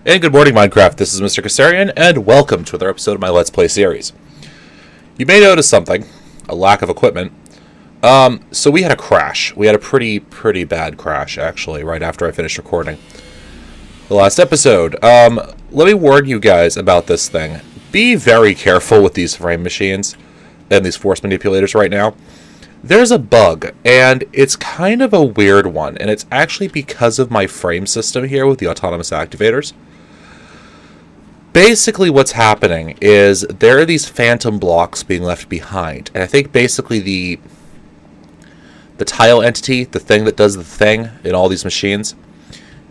And good morning, Minecraft. This is Mr. Kassarian, and welcome to another episode of my Let's Play series. You may notice something, a lack of equipment. So we had a crash. We had a pretty bad crash, actually, right after I finished recording the last episode. Let me warn you guys about this thing. Be very careful with these frame machines and these force manipulators right now. There's a bug, and it's kind of a weird one, and it's actually because of my frame system here with the autonomous activators. Basically what's happening is there are these phantom blocks being left behind, and I think basically the tile entity, the thing that does the thing in all these machines,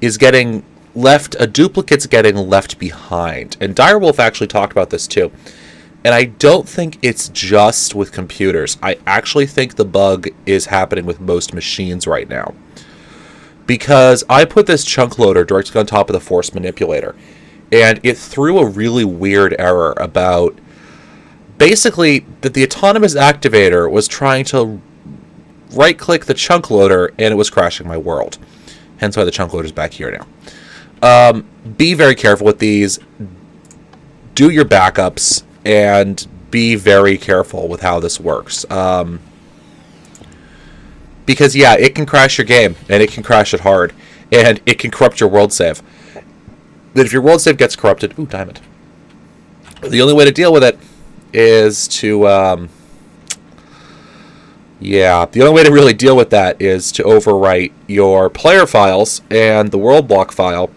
is getting left, a duplicate's getting left behind. And Direwolf actually talked about this too. And I don't think it's just with computers. I actually think the bug is happening with most machines right now. Because I put this chunk loader directly on top of the force manipulator, and it threw a really weird error about basically that the autonomous activator was trying to right-click the chunk loader and it was crashing my world. Hence why the chunk loader is back here now. Be very careful with these. Do your backups and be very careful with how this works. Because, yeah, it can crash your game, and it can crash it hard, and it can corrupt your world save. That if your world save gets corrupted, ooh, diamond. The only way to deal with it is to, the only way to really deal with that is to overwrite your player files and the world block file,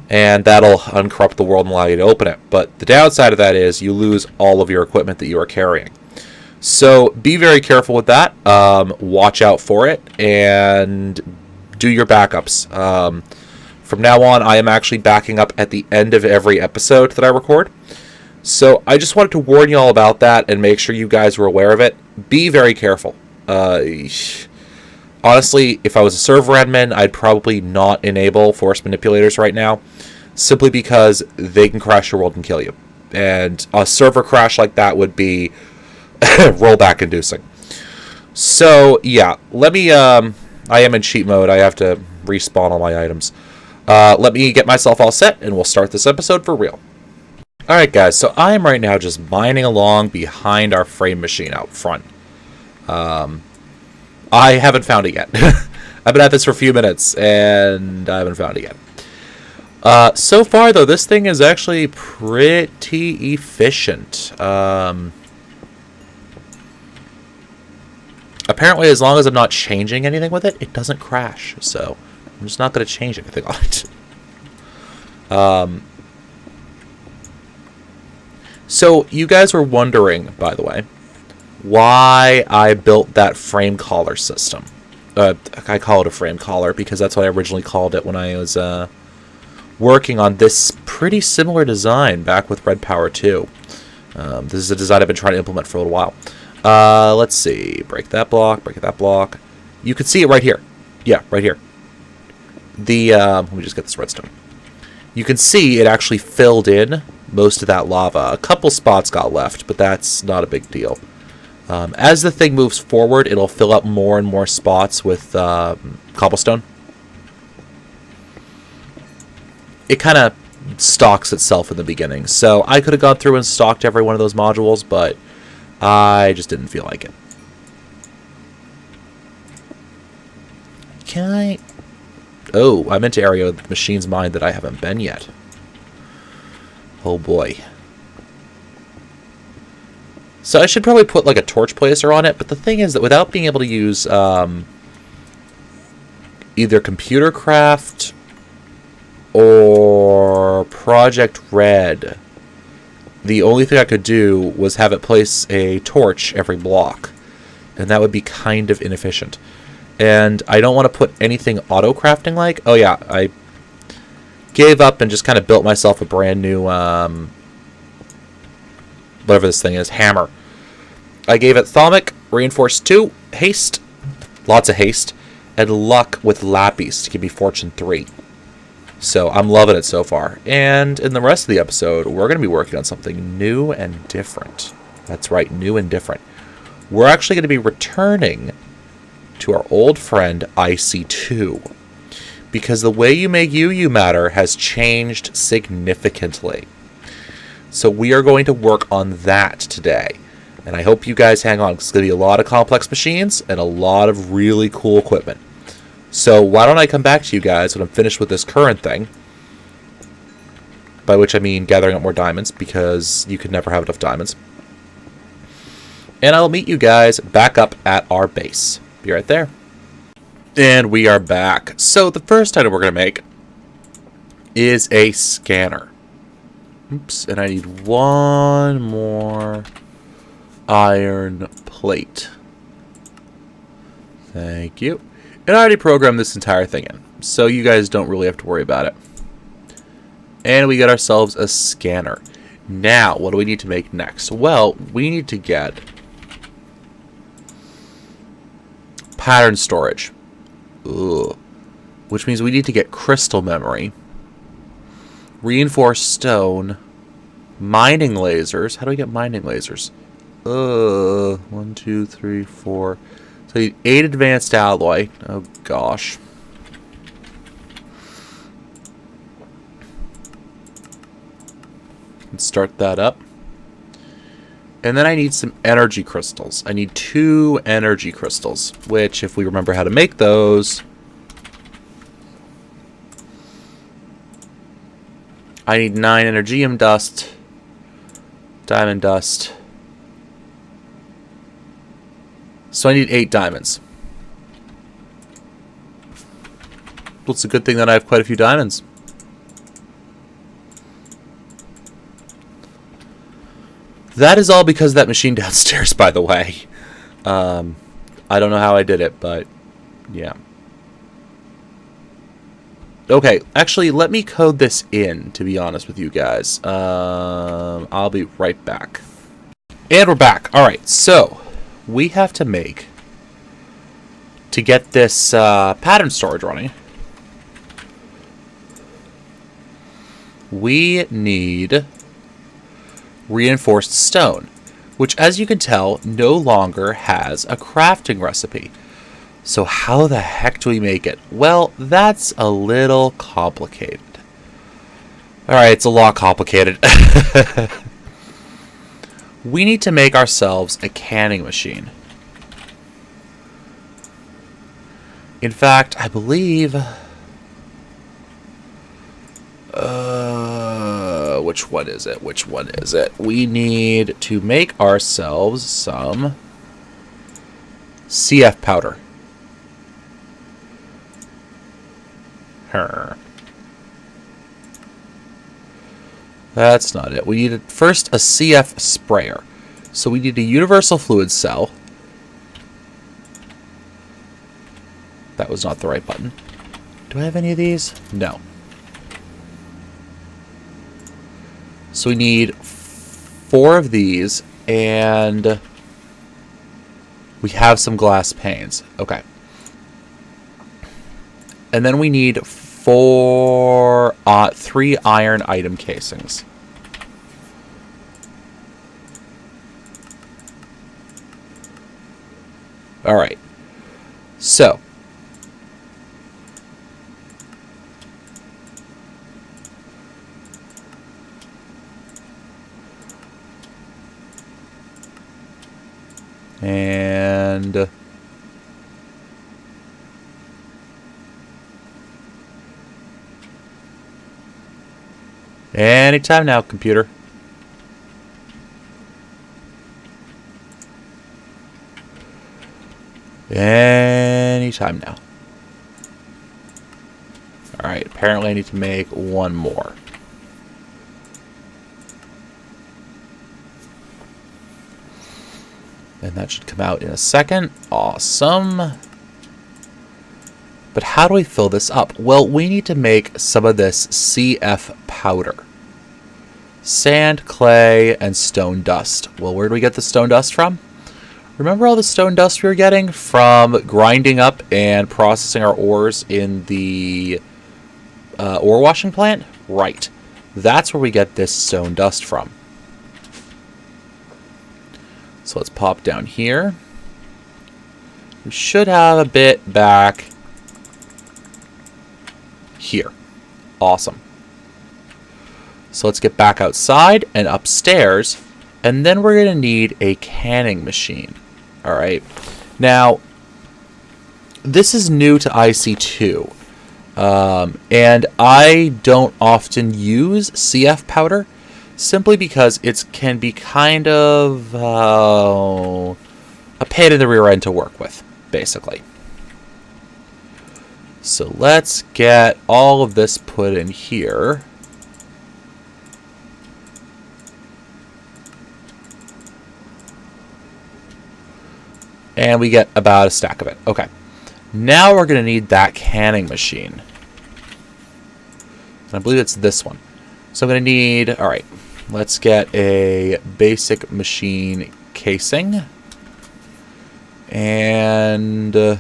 and that'll uncorrupt the world and allow you to open it. But the downside of that is you lose all of your equipment that you are carrying. So be very careful with that. Watch out for it, and do your backups. From now on, I am actually backing up at the end of every episode that I record. So I just wanted to warn you all about that and make sure you guys were aware of it. Be very careful. Honestly, if I was a server admin, I'd probably not enable force manipulators right now, simply because they can crash your world and kill you. And a server crash like that would be rollback inducing. So, yeah, let me, I am in cheat mode. I have to respawn all my items. Let me get myself all set, and we'll start this episode for real. Alright, guys, so I am right now just mining along behind our frame machine out front. I haven't found it yet. I've been at this for a few minutes, and I haven't found it yet. So far, though, this thing is actually pretty efficient. Apparently, as long as I'm not changing anything with it, it doesn't crash, so I'm just not going to change anything on it. So, you guys were wondering, by the way, why I built that frame collar system. I call it a frame collar because that's what I originally called it when I was working on this pretty similar design back with Red Power 2. This is a design I've been trying to implement for a little while. Let's see. Break that block, break that block. You can see it right here. Yeah, right here. Let me just get this redstone. You can see it actually filled in most of that lava. A couple spots got left, but that's not a big deal. As the thing moves forward, it'll fill up more and more spots with cobblestone. It kind of stocks itself in the beginning. So I could have gone through and stocked every one of those modules, but I just didn't feel like it. Can I... Oh, I'm into area of the machine's mind that I haven't been yet. Oh boy. So I should probably put like a torch placer on it, but the thing is that without being able to use either Computer Craft or Project Red, the only thing I could do was have it place a torch every block, and that would be kind of inefficient. And I don't want to put anything auto-crafting like. Oh yeah, I gave up and just kind of built myself a brand new, whatever this thing is, hammer. I gave it Thaumic, Reinforced 2, Haste, lots of Haste, and Luck with Lapis to give me Fortune 3. So I'm loving it so far. And in the rest of the episode, we're going to be working on something new and different. That's right, new and different. We're actually going to be returning to our old friend IC2. because the way you make UUMatter has changed significantly. So we are going to work on that today. And I hope you guys hang on, because it's going to be a lot of complex machines and a lot of really cool equipment. So why don't I come back to you guys when I'm finished with this current thing, by which I mean gathering up more diamonds, because you can never have enough diamonds. And I'll meet you guys back up at our base. Be right there. And we are back. So the first item we're going to make is a scanner. Oops, and I need one more iron plate. Thank you. And I already programmed this entire thing in, so you guys don't really have to worry about it. And we got ourselves a scanner. Now, what do we need to make next? Well, we need to get pattern storage. Ugh. Which means we need to get crystal memory, reinforced stone, mining lasers. How do we get mining lasers? 1, 2, 3, 4. So I need 8 advanced alloy. Oh gosh. Let's start that up. And then I need some energy crystals. I need 2 energy crystals, which, if we remember how to make those, I need 9 energium dust, diamond dust. So I need 8 diamonds. Well, it's a good thing that I have quite a few diamonds. That is all because of that machine downstairs, by the way. I don't know how I did it, but yeah. Okay, actually, let me code this in, to be honest with you guys. I'll be right back. And we're back. Alright, so we have to make, to get this pattern storage running, we need reinforced stone, which, as you can tell, no longer has a crafting recipe. So how the heck do we make it? Well, that's a little complicated. Alright, it's a lot complicated. We need to make ourselves a canning machine. In fact, I believe... which one is it? Which one is it? We need to make ourselves some CF powder. That's not it. We need first a CF sprayer. So we need a universal fluid cell. That was not the right button. Do I have any of these? No. So we need 4 of these, and we have some glass panes. Okay. And then we need 3 iron item casings. Alright. So. And anytime now, computer. Anytime now. Alright, apparently I need to make 1 more. And that should come out in a second. Awesome. But how do we fill this up? Well, we need to make some of this CF powder. Sand, clay, and stone dust. Well, where do we get the stone dust from? Remember all the stone dust we were getting from grinding up and processing our ores in the ore washing plant? Right. That's where we get this stone dust from. So let's pop down here. We should have a bit back here. Awesome. So let's get back outside and upstairs, and then we're going to need a canning machine. All right. Now, this is new to IC2, and I don't often use CF powder simply because it can be kind of a pain in the rear end to work with, basically. So let's get all of this put in here. And we get about a stack of it. Okay. Now we're going to need that canning machine. I believe it's this one. So I'm going to need... All right. Let's get a basic machine casing. And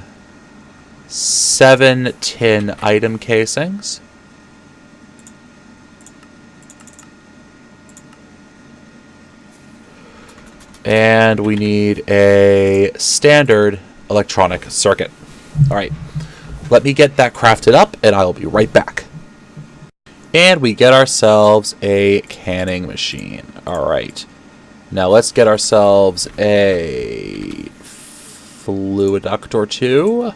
7 tin item casings. And we need a standard electronic circuit. All right, let me get that crafted up and I'll be right back. And we get ourselves a canning machine. All right, now let's get ourselves a fluid duct or two.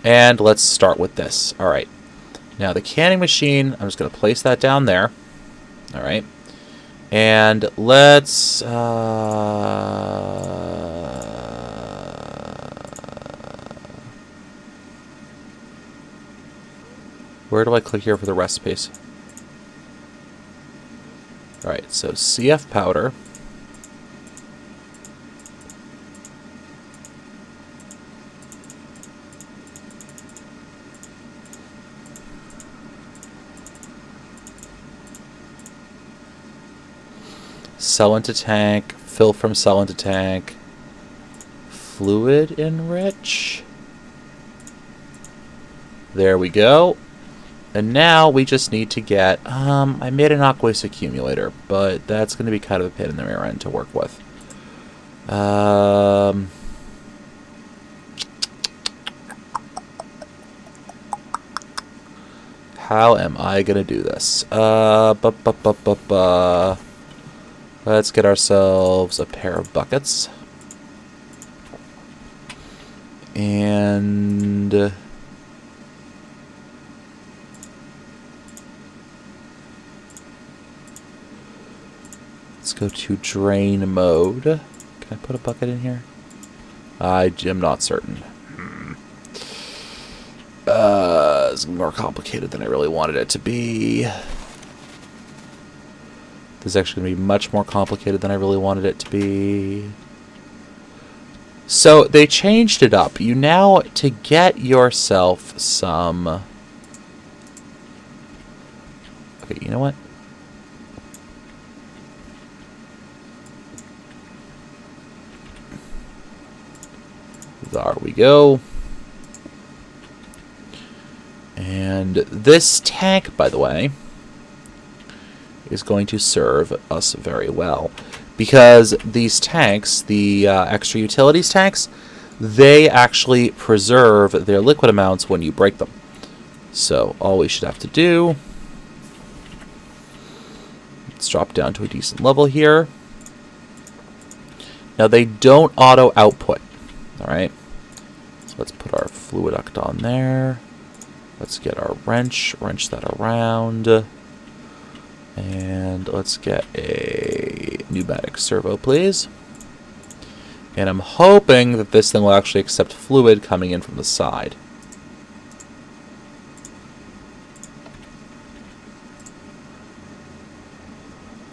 And let's start with this. All right, now the canning machine, I'm just going to place that down there. All right. And let's where do I click here for the recipes? Alright, so CF powder. Cell into tank, fill from cell into tank, fluid enrich. There we go. And now we just need to get, I made an aqueous accumulator, but that's going to be kind of a pain in the rear end to work with. How am I going to do this? Let's get ourselves a pair of buckets. And let's go to drain mode. Can I put a bucket in here? I am not certain. It's more complicated than I really wanted it to be. This is actually going to be much more complicated than I really wanted it to be. So they changed it up. You now, to get yourself some... Okay, you know what? There we go. And this tank, by the way, is going to serve us very well. Because these tanks, the extra utilities tanks, they actually preserve their liquid amounts when you break them. So all we should have to do, let's drop down to a decent level here. Now they don't auto output, all right? So let's put our fluid duct on there. Let's get our wrench that around. And let's get a pneumatic servo, please. And I'm hoping that this thing will actually accept fluid coming in from the side.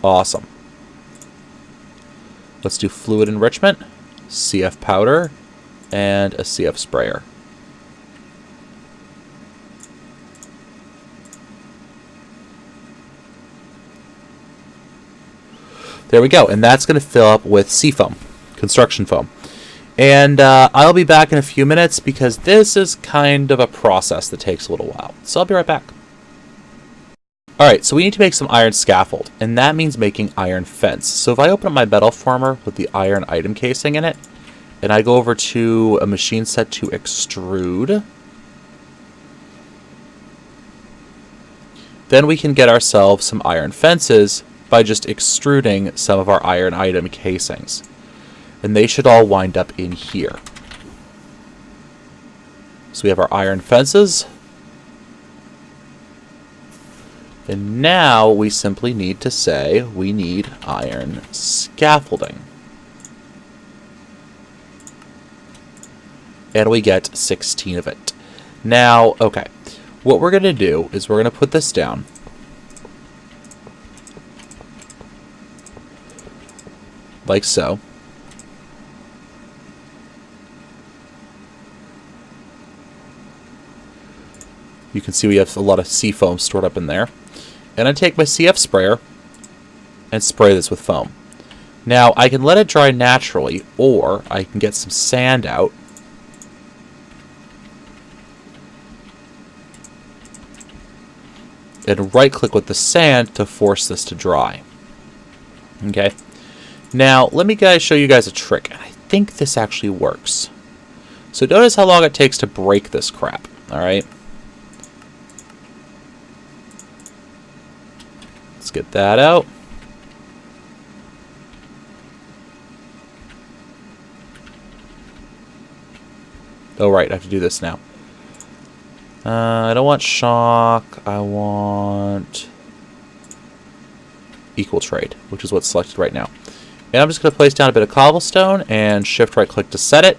Awesome. Let's do fluid enrichment, CF powder, and a CF sprayer. There we go, and that's going to fill up with seafoam, construction foam. And I'll be back in a few minutes because this is kind of a process that takes a little while. So I'll be right back. Alright, so we need to make some iron scaffold, and that means making iron fence. So if I open up my metal former with the iron item casing in it, and I go over to a machine set to extrude, then we can get ourselves some iron fences by just extruding some of our iron item casings. And they should all wind up in here. So we have our iron fences. And now we simply need to say we need iron scaffolding. And we get 16 of it. Now, okay, what we're going to do is we're going to put this down. Like so. You can see we have a lot of sea foam stored up in there. And I take my CF sprayer and spray this with foam. Now, I can let it dry naturally, or I can get some sand out. And right-click with the sand to force this to dry. Okay. Now, let me show you guys a trick. I think this actually works. So notice how long it takes to break this crap. Alright. Let's get that out. Oh, right. I have to do this now. I don't want shock. I want equal trade, which is what's selected right now. And I'm just going to place down a bit of cobblestone and shift right click to set it.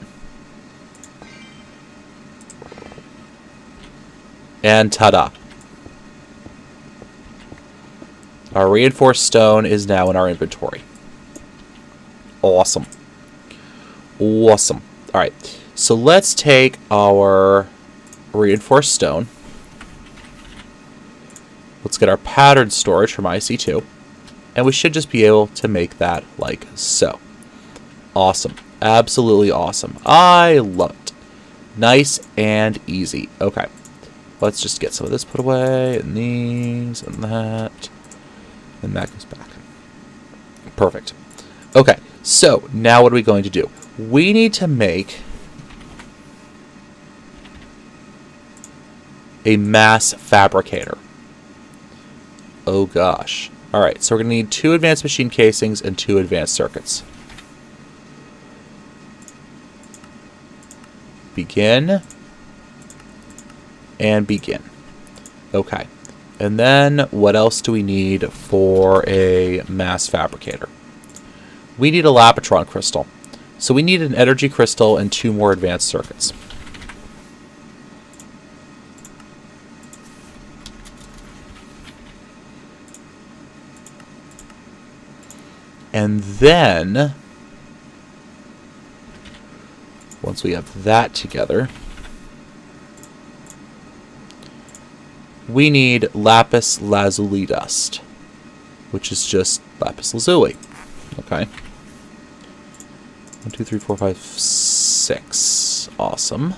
And ta-da. Our reinforced stone is now in our inventory. Awesome. Awesome. Alright, so let's take our reinforced stone. Let's get our pattern storage from IC2. And we should just be able to make that like so. Awesome. Absolutely awesome. I love it. Nice and easy. Okay. Let's just get some of this put away, and these, and that. And that goes back. Perfect. Okay, so now what are we going to do? We need to make a mass fabricator. Oh gosh. Alright, so we're going to need 2 advanced machine casings and 2 advanced circuits. Begin. And begin. Okay. And then what else do we need for a mass fabricator? We need a Lapotron crystal. So we need an energy crystal and 2 more advanced circuits. And then, once we have that together, we need lapis lazuli dust, which is just lapis lazuli. Okay. 1, 2, 3, 4, 5, 6. Awesome.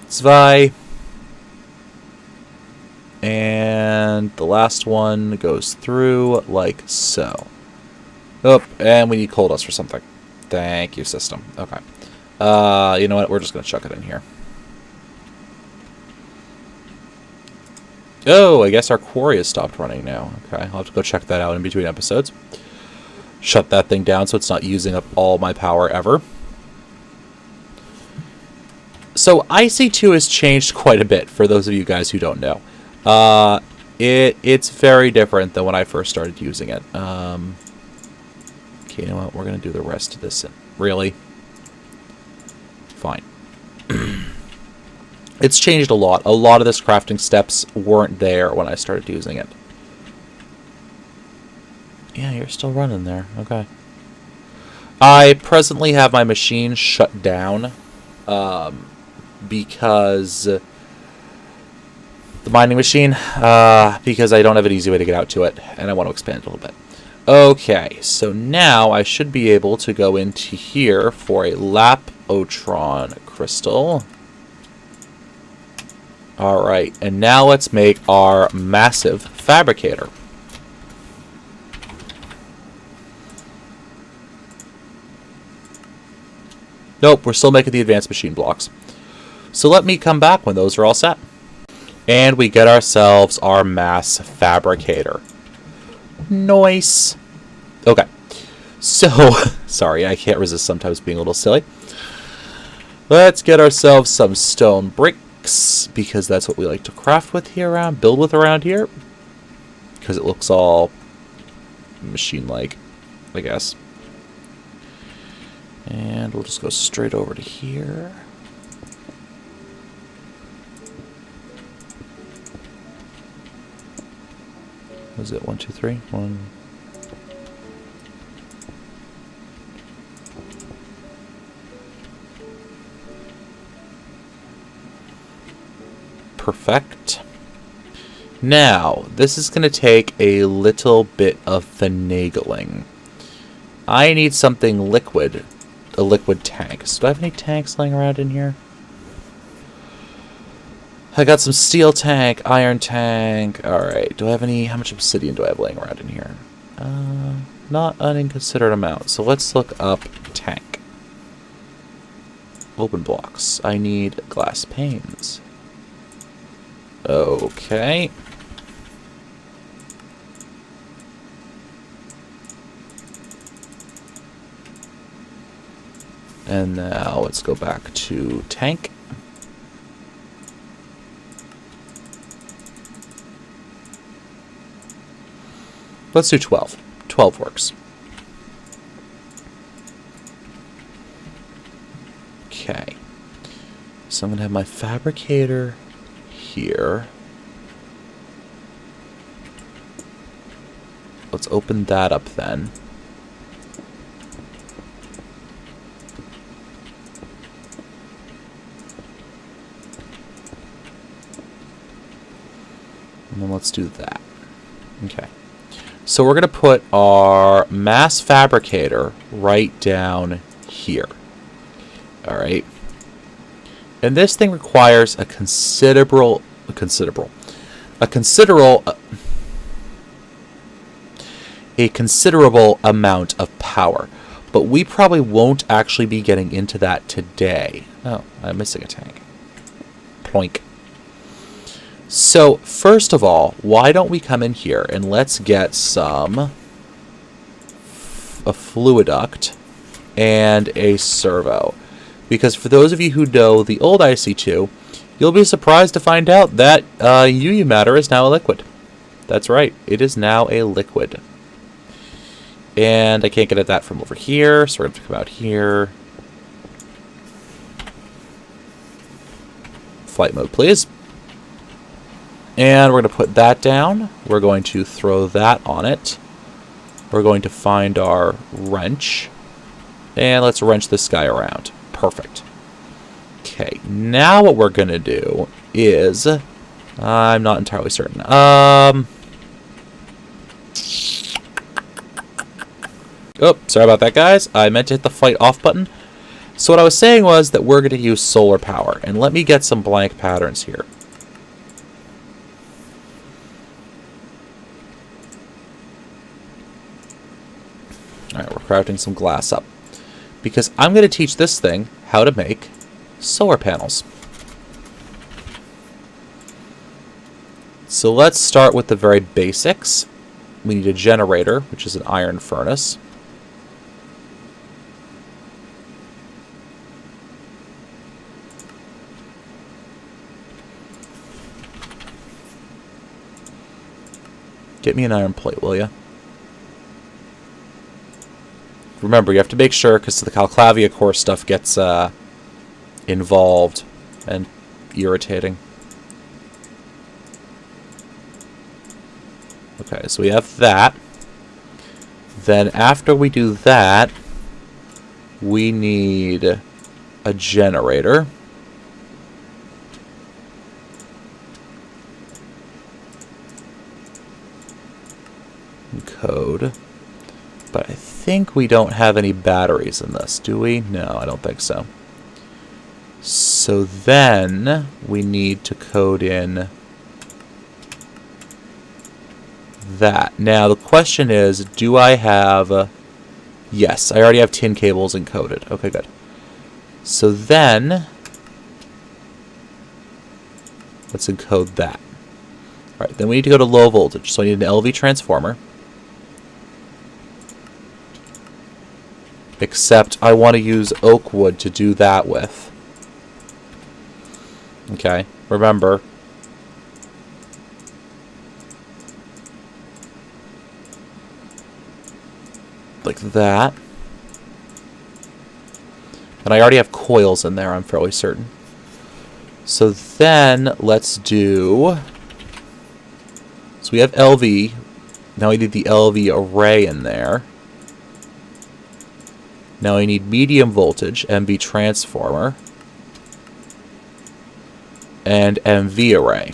Zwei. And the last one goes through like so. Oh, and we need coal dust for something. Thank you, system. Okay. You know what? We're just going to chuck it in here. Oh, I guess our quarry has stopped running now. Okay, I'll have to go check that out in between episodes. Shut that thing down so it's not using up all my power ever. So IC2 has changed quite a bit for those of you guys who don't know. It's very different than when I first started using it. Okay, you know what? We're going to do the rest of this. Really? Fine. It's changed a lot. A lot of this crafting steps weren't there when I started using it. Yeah, you're still running there. Okay. I presently have my machine shut down because the mining machine, because I don't have an easy way to get out to it, and I want to expand it a little bit. Okay, so now I should be able to go into here for a Lapotron crystal. Alright, and now let's make our massive fabricator. Nope, we're still making the advanced machine blocks. So let me come back when those are all set. And we get ourselves our mass fabricator. Nice. Okay. So, sorry, I can't resist sometimes being a little silly. Let's get ourselves some stone bricks, because that's what we like to craft with here around, build with around here. Because it looks all machine-like, I guess. And we'll just go straight over to here. Was it 1, 2, 3? 1. Perfect. Now, this is going to take a little bit of finagling. I need something liquid. A liquid tank. So do I have any tanks laying around in here? I got some steel tank, iron tank. Alright, do I have any... How much obsidian do I have laying around in here? Not an inconsiderate amount. So let's look up tank. Open blocks. I need glass panes. Okay. And now let's go back to tank. Let's do 12. 12 works. Okay. So I'm going to have my fabricator here. Let's open that up then. And then let's do that. Okay. So we're going to put our mass fabricator right down here. All right. And this thing requires a considerable amount of power. But we probably won't actually be getting into that today. Oh, I'm missing a tank. Ploink. So, first of all, why don't we come in here and let's get a fluiduct and a servo. Because for those of you who know the old IC2, you'll be surprised to find out that UUMatter is now a liquid. That's right, it is now a liquid. And I can't get at that from over here, so we're going to have to come out here. Flight mode, please. And we're going to put that down. We're going to throw that on it. We're going to find our wrench. And let's wrench this guy around. Perfect. Okay, now what we're going to do is... I'm not entirely certain. Oh, sorry about that, guys. I meant to hit the fight off button. So what I was saying was that we're going to use solar power. And let me get some blank patterns here. Alright, we're crafting some glass up. Because I'm going to teach this thing how to make solar panels. So let's start with the very basics. We need a generator, which is an iron furnace. Get me an iron plate, will ya? Remember, you have to make sure, because the Calclavia core stuff gets involved and irritating. Okay, so we have that. Then after we do that, we need a generator. Code. But I think we don't have any batteries in this, do we? No, I don't think so. So then we need to code in that. Now the question is, do I have... yes, I already have tin cables encoded. Okay, good. So then, let's encode that. All right, then we need to go to low voltage. So I need an LV transformer. Except I want to use oak wood to do that with. Okay, remember. Like that. And I already have coils in there, I'm fairly certain. So then, let's do... So we have LV. Now we need the LV array in there. Now we need medium voltage, MV transformer. And MV array.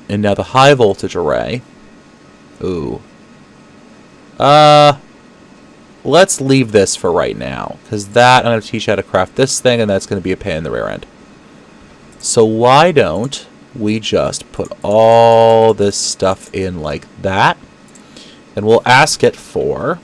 And now the high voltage array. Ooh. Let's leave this for right now, because that I'm going to teach you how to craft this thing, and that's going to be a pain in the rear end. So why don't we just put all this stuff in like that, and we'll ask it for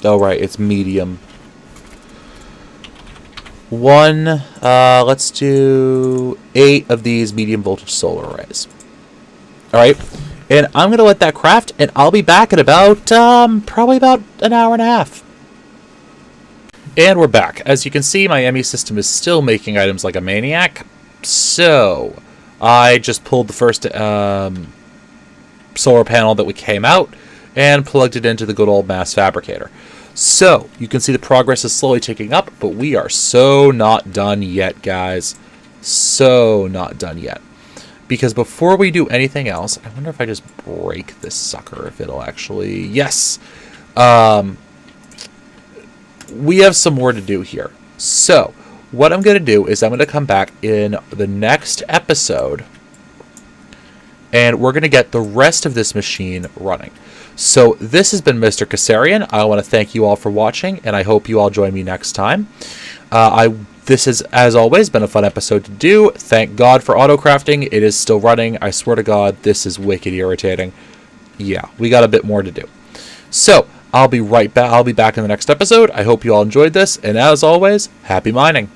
oh right, it's medium. Let's do 8 of these medium voltage solar arrays. Alright, and I'm going to let that craft, and I'll be back in about, probably about an hour and a half. And we're back. As you can see, my ME system is still making items like a maniac. So, I just pulled the first solar panel that we came out, and plugged it into the good old mass fabricator. So, you can see the progress is slowly ticking up, but we are so not done yet, guys. So not done yet. Because before we do anything else, I wonder if I just break this sucker, if it'll actually... Yes! We have some more to do here. So, what I'm going to do is I'm going to come back in the next episode, and we're going to get the rest of this machine running. So this has been Mr. Kassarian. I want to thank you all for watching, and I hope you all join me next time. This has, as always, been a fun episode to do. Thank God for auto-crafting. It is still running. I swear to God, this is wicked irritating. Yeah, we got a bit more to do. So, I'll be right back. I'll be back in the next episode. I hope you all enjoyed this, and as always, happy mining.